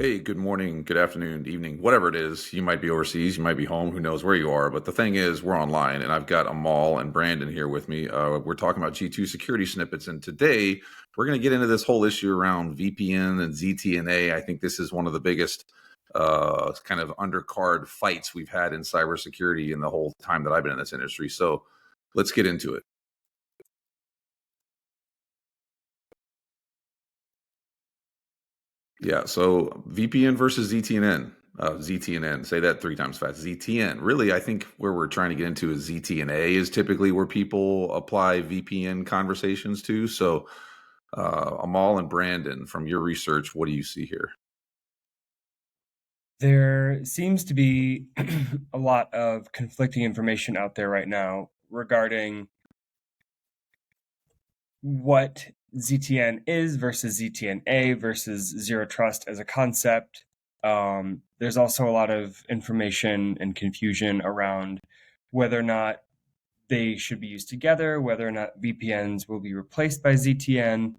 Hey, good morning, good afternoon, evening, whatever it is. You might be overseas, you might be home, who knows where you are. But the thing is, we're online, and I've got Amal and Brandon here with me. We're talking about G2 Security Snippets, and today we're going to get into this whole issue around VPN and ZTNA. I think this is one of the biggest kind of undercard fights we've had in cybersecurity in the whole time that I've been in this industry. So let's get into it. Yeah, so VPN versus ZTNN. ZTNN, say that 3 times fast. ZTN. Really, I think where we're trying to get into is ZTNA is typically where people apply VPN conversations to. So, Amal and Brandon, from your research, what do you see here? There seems to be a lot of conflicting information out there right now regarding what ZTN is versus ZTNA versus zero trust as a concept. There's also a lot of information and confusion around whether or not they should be used together, whether or not VPNs will be replaced by ZTN.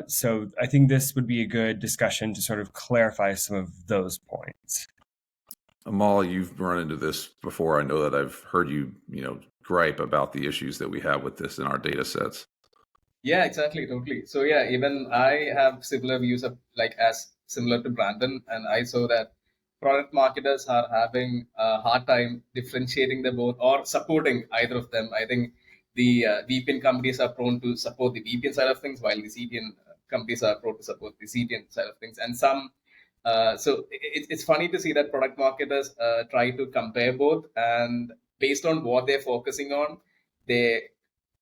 So I think this would be a good discussion to sort of clarify some of those points. Amal, you've run into this before. I know that I've heard you, gripe about the issues that we have with this in our data sets. Yeah, exactly, totally. So yeah, even I have similar views of like as similar to Brandon, and I saw that product marketers are having a hard time differentiating the both or supporting either of them. I think the VPN companies are prone to support the VPN side of things, while the CDN companies are prone to support the CDN side of things. And it's funny to see that product marketers try to compare both, and based on what they're focusing on, they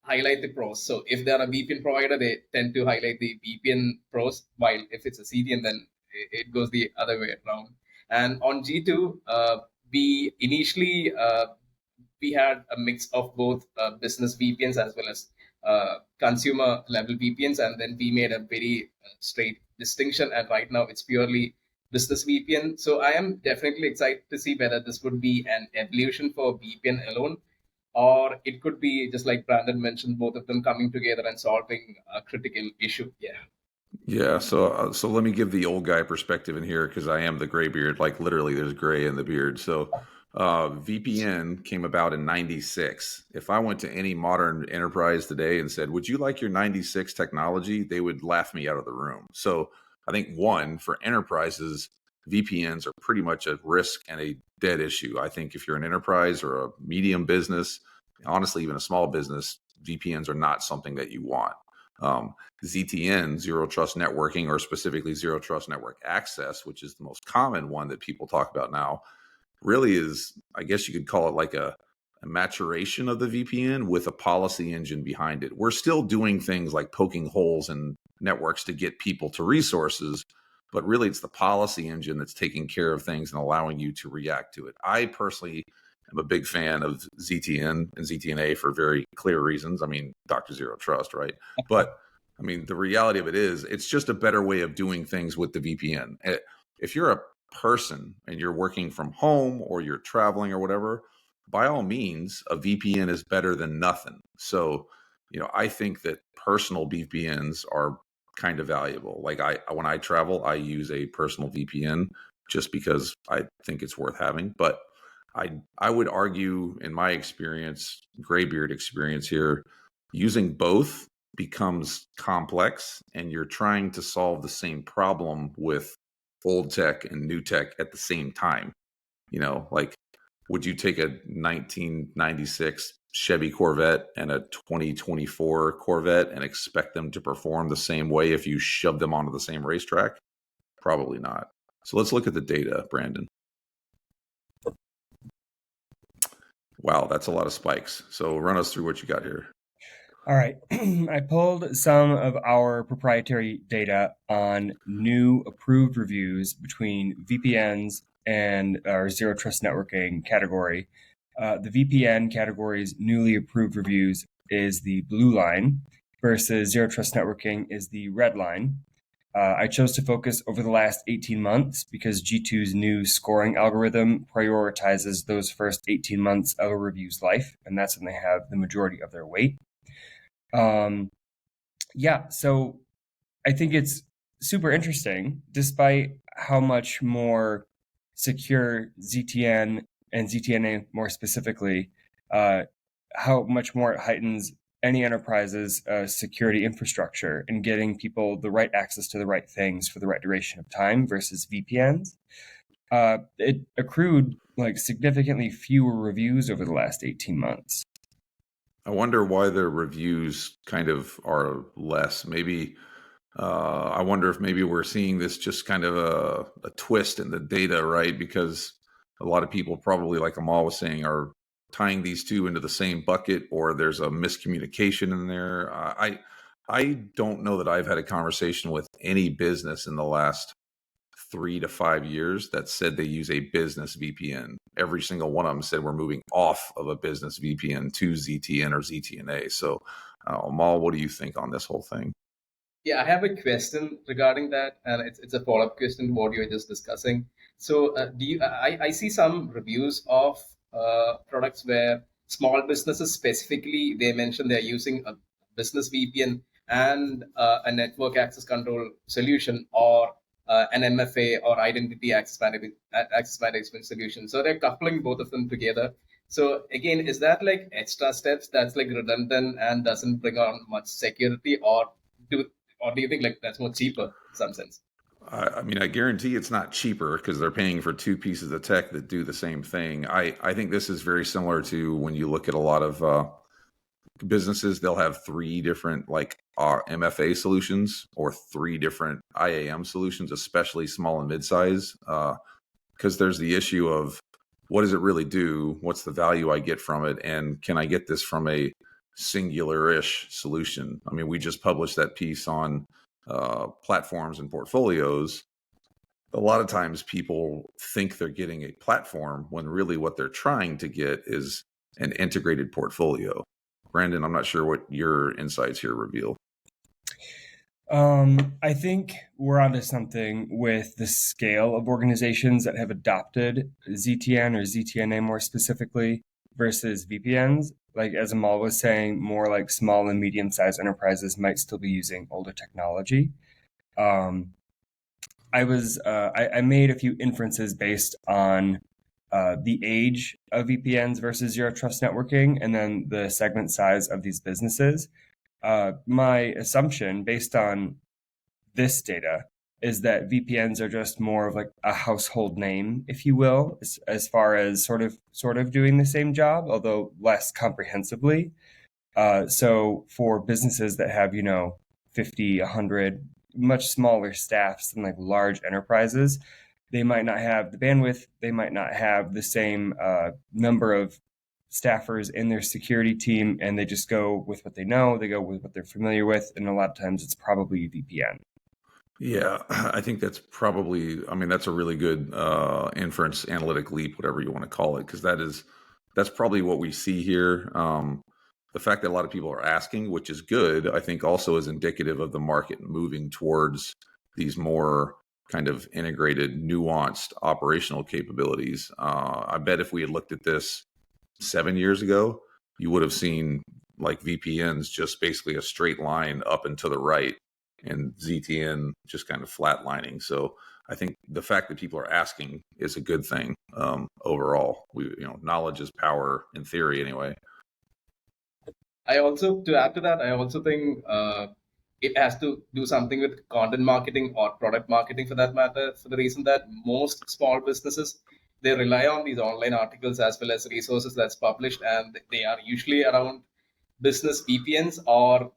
highlight the pros. So if they're a VPN provider, they tend to highlight the VPN pros, while if it's a CDN, then it goes the other way around. And on G2, we initially we had a mix of both business VPNs as well as consumer level VPNs, and then we made a very straight distinction. And right now, it's purely business VPN. So I am definitely excited to see whether this would be an evolution for VPN alone, or it could be just like Brandon mentioned, both of them coming together and solving a critical issue. Yeah. Yeah, so let me give the old guy perspective in here because I am the gray beard. Like literally, there's gray in the beard. So, VPN came about in '96. If I went to any modern enterprise today and said, "Would you like your '96 technology?" they would laugh me out of the room. So, I think one for enterprises, VPNs are pretty much a risk and a dead issue. I think if you're an enterprise or a medium business, honestly, even a small business, VPNs are not something that you want. ZTN, zero trust networking, or specifically zero trust network access, which is the most common one that people talk about now, really is, I guess you could call it like a maturation of the VPN with a policy engine behind it. We're still doing things like poking holes in networks to get people to resources, but really it's the policy engine that's taking care of things and allowing you to react to it. I personally am a big fan of ZTN and ZTNA for very clear reasons. I mean, Dr. Zero Trust, right? But I mean, the reality of it is it's just a better way of doing things with the VPN. If you're a person and you're working from home or you're traveling or whatever, by all means, a VPN is better than nothing. So, I think that personal VPNs are kind of valuable. Like when I travel, I use a personal VPN just because I think it's worth having. But I would argue, in my experience, graybeard experience here, using both becomes complex, and you're trying to solve the same problem with old tech and new tech at the same time. Like, would you take a 1996 Chevy Corvette and a 2024 Corvette and expect them to perform the same way if you shove them onto the same racetrack? Probably not. So let's look at the data, Brandon. Wow, that's a lot of spikes. So run us through what you got here. All right. I pulled some of our proprietary data on new approved reviews between VPNs and our zero trust networking category. The VPN category's newly approved reviews is the blue line versus zero trust networking is the red line. I chose to focus over the last 18 months because G2's new scoring algorithm prioritizes those first 18 months of a review's life, and that's when they have the majority of their weight. Yeah, so I think it's super interesting, despite how much more secure ZTN and ZTNA more specifically, how much more it heightens any enterprise's security infrastructure and getting people the right access to the right things for the right duration of time versus VPNs. It accrued like significantly fewer reviews over the last 18 months. I wonder why their reviews kind of are less. Maybe I wonder if maybe we're seeing this just kind of a twist in the data, right? Because a lot of people probably, like Amal was saying, are tying these two into the same bucket, or there's a miscommunication in there. I don't know that I've had a conversation with any business in the last 3 to 5 years that said they use a business VPN. Every single one of them said we're moving off of a business VPN to ZTN or ZTNA. So, Amal, what do you think on this whole thing? Yeah, I have a question regarding that, and it's a follow-up question to what you were just discussing. So, do you? I see some reviews of products where small businesses specifically they mention they're using a business VPN and a network access control solution, or an MFA or identity access management solution. So they're coupling both of them together. So again, is that like extra steps that's like redundant and doesn't bring on much security, do or do you think like that's more cheaper in some sense? I mean, I guarantee it's not cheaper because they're paying for two pieces of tech that do the same thing. I think this is very similar to when you look at a lot of businesses, they'll have three different like MFA solutions or three different IAM solutions, especially small and mid-size, because there's the issue of what does it really do? What's the value I get from it? And can I get this from a singular-ish solution? I mean, we just published that piece on platforms and portfolios. A lot of times people think they're getting a platform when really what they're trying to get is an integrated portfolio. Brandon, I'm not sure what your insights here reveal. I think we're onto something with the scale of organizations that have adopted ZTN or ZTNA more specifically versus VPNs. Like as Amal was saying, more like small and medium-sized enterprises might still be using older technology. I made a few inferences based on the age of VPNs versus zero trust networking, and then the segment size of these businesses. My assumption based on this data is that VPNs are just more of like a household name, if you will, as far as sort of doing the same job, although less comprehensively. So for businesses that have, 50, 100, much smaller staffs than like large enterprises, they might not have the bandwidth, they might not have the same number of staffers in their security team, and they just go with what they know, they go with what they're familiar with, and a lot of times it's probably VPN. Yeah, I think that's probably, I mean, that's a really good inference, analytic leap, whatever you want to call it, because that's probably what we see here. The fact that a lot of people are asking, which is good, I think also is indicative of the market moving towards these more kind of integrated, nuanced operational capabilities. I bet if we had looked at this 7 years ago, you would have seen like VPNs just basically a straight line up and to the right, and ZTN just kind of flatlining. So I think the fact that people are asking is a good thing overall. Knowledge is power in theory, anyway. To add to that, I also think it has to do something with content marketing or product marketing for that matter, for the reason that most small businesses they rely on these online articles as well as resources that's published, and they are usually around business VPNs or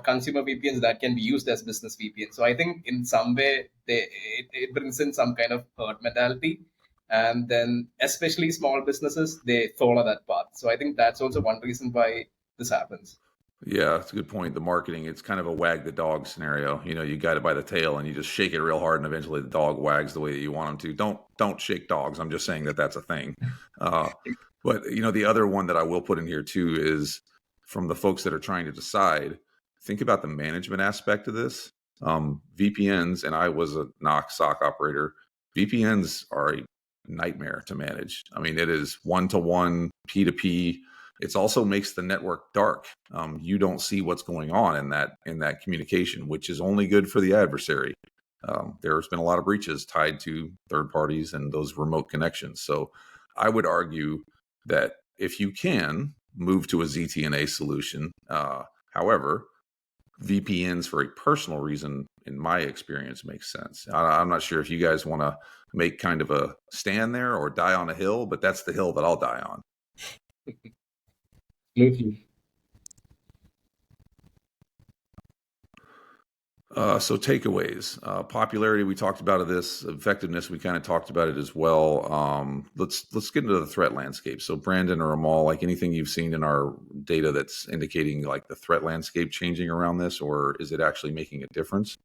consumer VPNs that can be used as business VPNs. So I think in some way it brings in some kind of herd mentality, and then especially small businesses they follow that path. So I think that's also one reason why this happens. Yeah, that's a good point. The marketing, it's kind of a wag the dog scenario. You got it by the tail and you just shake it real hard, and eventually the dog wags the way that you want him to. Don't shake dogs. I'm just saying that that's a thing. But the other one that I will put in here too is from the folks that are trying to decide, think about the management aspect of this. VPNs, and I was a NOC SOC operator. VPNs are a nightmare to manage. I mean, it is one-to-one, P2P. It also makes the network dark. You don't see what's going on in that communication, which is only good for the adversary. There's been a lot of breaches tied to third parties and those remote connections. So I would argue that if you can move to a ZTNA solution, however, VPNs for a personal reason, in my experience, makes sense. I'm not sure if you guys want to make kind of a stand there or die on a hill, but that's the hill that I'll die on. Absolutely. So takeaways, popularity, we talked about this, effectiveness, we kind of talked about it as well. Let's get into the threat landscape. So Brandon or Amal, like anything you've seen in our data that's indicating like the threat landscape changing around this, or is it actually making a difference?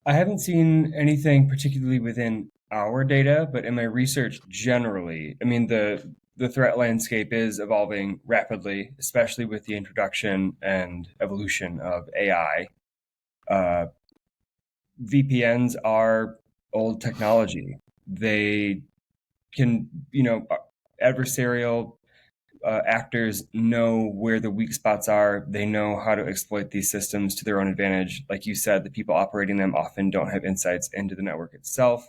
I haven't seen anything particularly within our data, but in my research generally, I mean, the threat landscape is evolving rapidly, especially with the introduction and evolution of AI. VPNs are old technology. They can, adversarial actors know where the weak spots are. They know how to exploit these systems to their own advantage. Like you said, the people operating them often don't have insights into the network itself.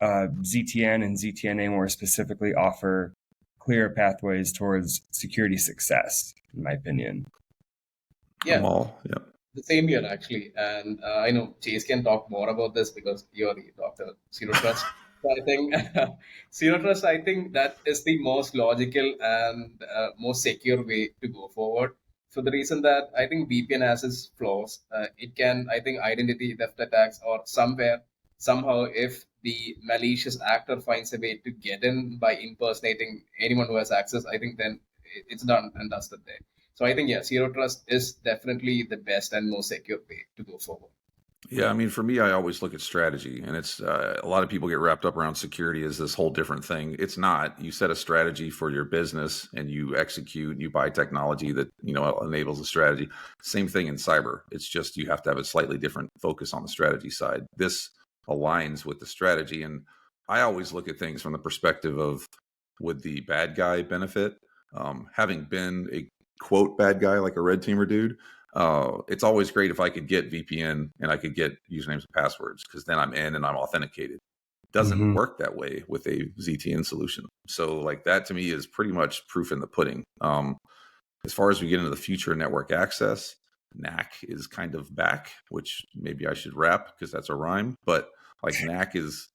ZTN and ZTNA more specifically offer clear pathways towards security success, in my opinion. Yeah. Amal, yeah. The same here, actually. And I know Chase can talk more about this because you're the doctor, Zero Trust. So I think Zero Trust, I think that is the most logical and most secure way to go forward. For the reason that I think VPN has its flaws. It can, I think, identity theft attacks or somehow, if the malicious actor finds a way to get in by impersonating anyone who has access, I think then it's done and dusted there. So I think, yeah, Zero Trust is definitely the best and most secure way to go forward. Yeah, I mean, for me, I always look at strategy, and it's a lot of people get wrapped up around security as this whole different thing. It's not. You set a strategy for your business, and you execute. You buy technology that enables a strategy. Same thing in cyber. It's just you have to have a slightly different focus on the strategy side. This aligns with the strategy, and I always look at things from the perspective of, would the bad guy benefit? Having been a quote bad guy, like a red teamer dude, it's always great if I could get VPN and I could get usernames and passwords, because then I'm in and I'm authenticated. It doesn't work that way with a ZTN solution. So like that to me is pretty much proof in the pudding. As far as we get into the future network access, NAC is kind of back, which maybe I should rap because that's a rhyme, but like NAC is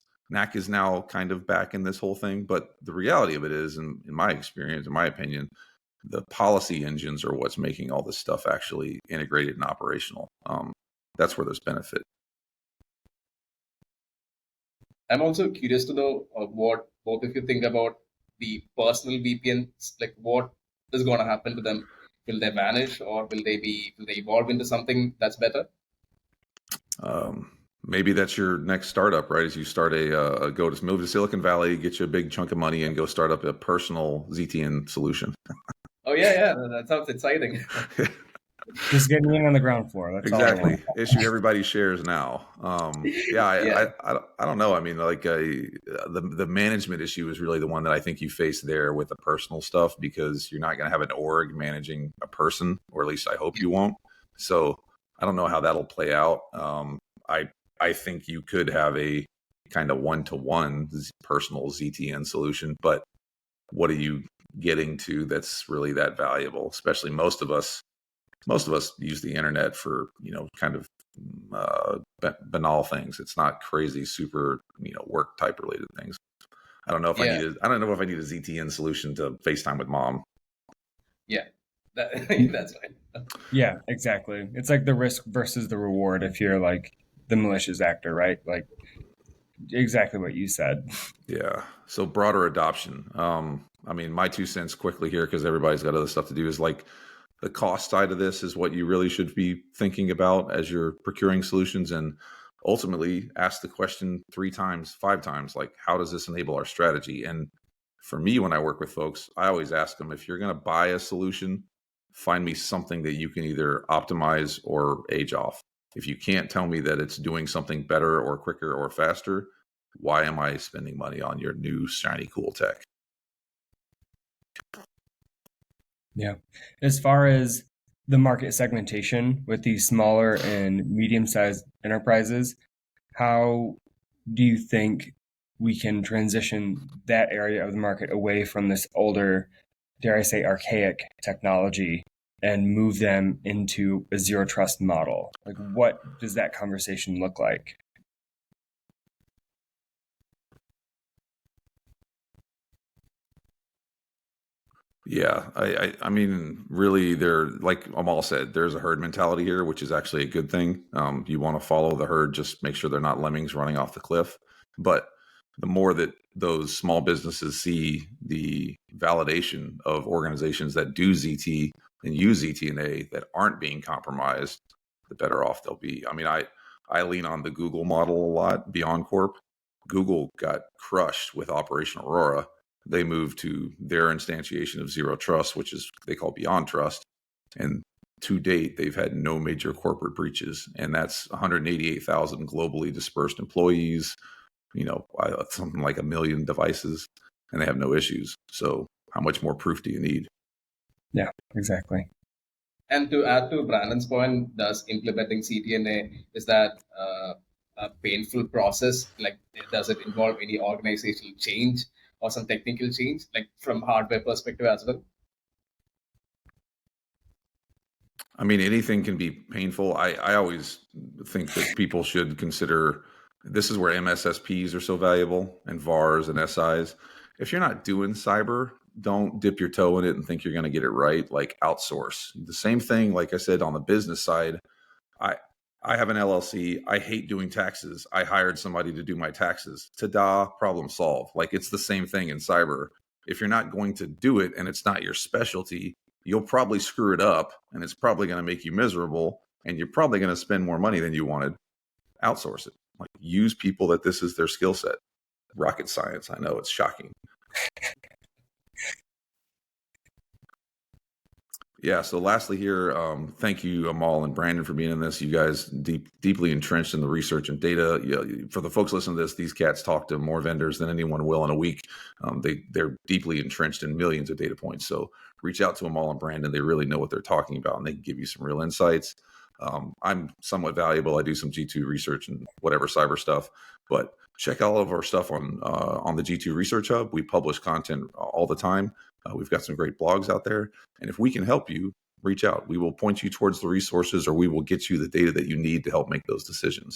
now kind of back in this whole thing. But the reality of it is, in my experience, in my opinion, the policy engines are what's making all this stuff actually integrated and operational. That's where there's benefit. I'm also curious to know what both of you think about the personal VPNs. Like, what is going to happen to them? Will they vanish, or will they evolve into something that's better? Maybe that's your next startup, right? As you start move to Silicon Valley, get you a big chunk of money, and go start up a personal ZTN solution. Oh yeah, that sounds exciting. Just get me in on the ground floor. That's exactly. Issue everybody shares now. Yeah. I don't know. I mean, like the management issue is really the one that I think you face there with the personal stuff, because you're not going to have an org managing a person, or at least I hope you won't. So I don't know how that'll play out. I think you could have a kind of one-to-one personal ZTN solution, but what are you getting to that's really that valuable? Especially most of us use the internet for kind of banal things. It's not crazy super work type related things. I don't know if I need a ZTN solution to FaceTime with mom. Yeah, that's right. Yeah, exactly. It's like the risk versus the reward if you're like the malicious actor, right? Like exactly what you said. Yeah. So broader adoption. I mean, my 2 cents quickly here, because everybody's got other stuff to do, is like the cost side of this is what you really should be thinking about as you're procuring solutions, and ultimately ask the question 3 times, 5 times, like, how does this enable our strategy? And for me, when I work with folks, I always ask them, if you're going to buy a solution, find me something that you can either optimize or age off. If you can't tell me that it's doing something better or quicker or faster, why am I spending money on your new shiny cool tech? Yeah. As far as the market segmentation with these smaller and medium-sized enterprises, how do you think we can transition that area of the market away from this older, dare I say, archaic technology and move them into a zero trust model? Like, what does that conversation look like? Yeah, I mean, really, there, like Amal said, there's a herd mentality here, which is actually a good thing. You want to follow the herd, just make sure they're not lemmings running off the cliff. But the more that those small businesses see the validation of organizations that do ZT and use ZTNA that aren't being compromised, the better off they'll be. I mean, I lean on the Google model a lot, Beyond Corp. Google got crushed with Operation Aurora. They moved to their instantiation of zero trust, which is they call beyond trust. And to date, they've had no major corporate breaches. And that's 188,000 globally dispersed employees, something like 1 million devices, and they have no issues. So how much more proof do you need? Yeah, exactly. And to add to Brandon's point, does implementing CTNA, is that a painful process? Like, does it involve any organizational change or some technical change, like from hardware perspective as well? I mean, anything can be painful. I always think that people should consider this is where MSSPs are so valuable and VARs and SIs. If you're not doing cyber, don't dip your toe in it and think you're going to get it right. Like outsource. The same thing, like I said, on the business side, I I have an LLC. I hate doing taxes. I hired somebody to do my taxes. Ta-da, problem solved. Like it's the same thing in cyber. If you're not going to do it and it's not your specialty, you'll probably screw it up and it's probably going to make you miserable and you're probably going to spend more money than you wanted. Outsource it. Like use people that this is their skill set. Rocket science. I know it's shocking. Yeah. So lastly here, thank you, Amal and Brandon, for being in this. You guys deeply entrenched in the research and data. For the folks listening to this, these cats talk to more vendors than anyone will in a week. They're deeply entrenched in millions of data points. So reach out to Amal and Brandon. They really know what they're talking about, and they can give you some real insights. I'm somewhat valuable. I do some G2 research and whatever cyber stuff, but check all of our stuff on the G2 Research Hub. We publish content all the time. We've got some great blogs out there. And if we can help you, reach out. We will point you towards the resources or we will get you the data that you need to help make those decisions.